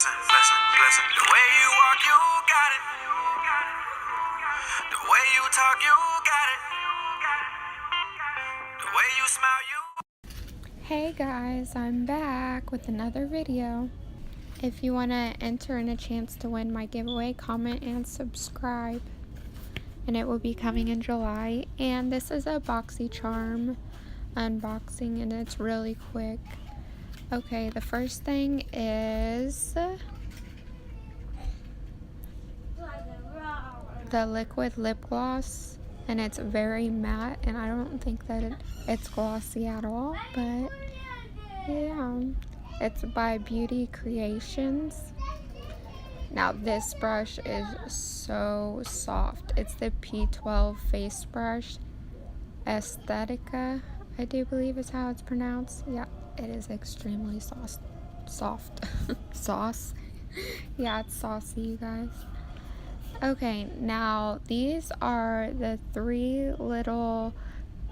Blessing, blessing. The way you walk, you got it. The way you talk, you got it. The way you smile, you. Hey guys, I'm back with another video. If you want to enter in a chance to win my giveaway, comment and subscribe. And it will be coming in July. And this is a Boxy charm unboxing, and it's really quick. Okay, the first thing is the liquid lip gloss, and it's very matte, and I don't think that it's glossy at all, but yeah, it's by Beauty Creations. Now this brush is so soft. It's the P12 face brush, Aesthetica, I do believe is how it's pronounced. Yeah, it is extremely soft. Sauce. Yeah, it's saucy, you guys. Okay, now these are the 3 little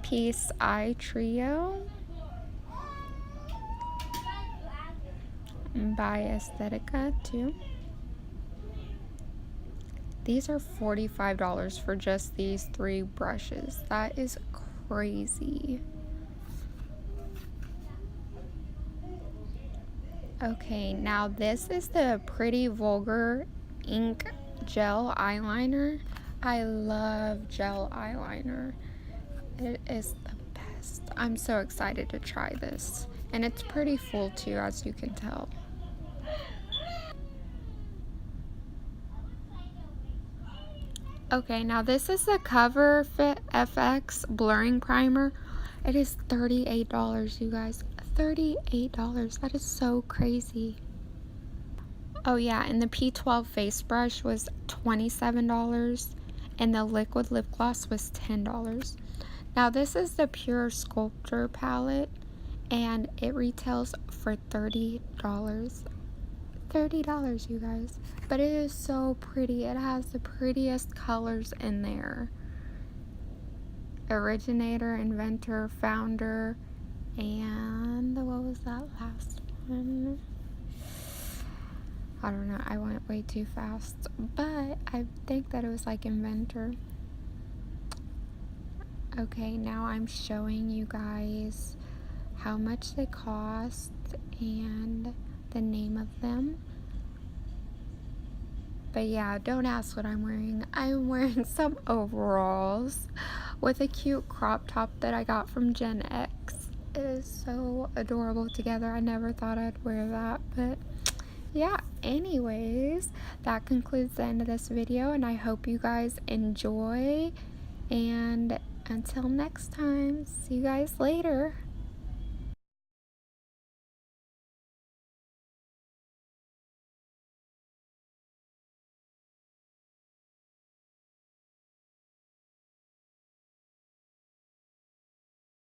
piece eye trio by Aesthetica too. These are $45 for just these 3 brushes. That is crazy. Okay, now this is the Pretty Vulgar ink gel eyeliner. I love gel eyeliner. It is the best. I'm so excited to try this. And it's pretty full too, as you can tell. Okay, now this is the Cover Fit FX blurring primer. It is $38, you guys. $38. That is so crazy. Oh yeah, and the P12 face brush was $27, and the liquid lip gloss was $10. Now this is the Pure Sculpture palette, and it retails for $30. $30, you guys. But it is so pretty. It has the prettiest colors in there. Originator, inventor, founder, and what was that last one? I don't know, I went way too fast, but I think that it was like inventor. Okay, now I'm showing you guys how much they cost and the name of them. But yeah, don't ask what I'm wearing. I'm wearing some overalls with a cute crop top that I got from Gen X. It is so adorable together. I never thought I'd wear that, but yeah, anyways, that concludes the end of this video, and I hope you guys enjoy, and until next time, see you guys later.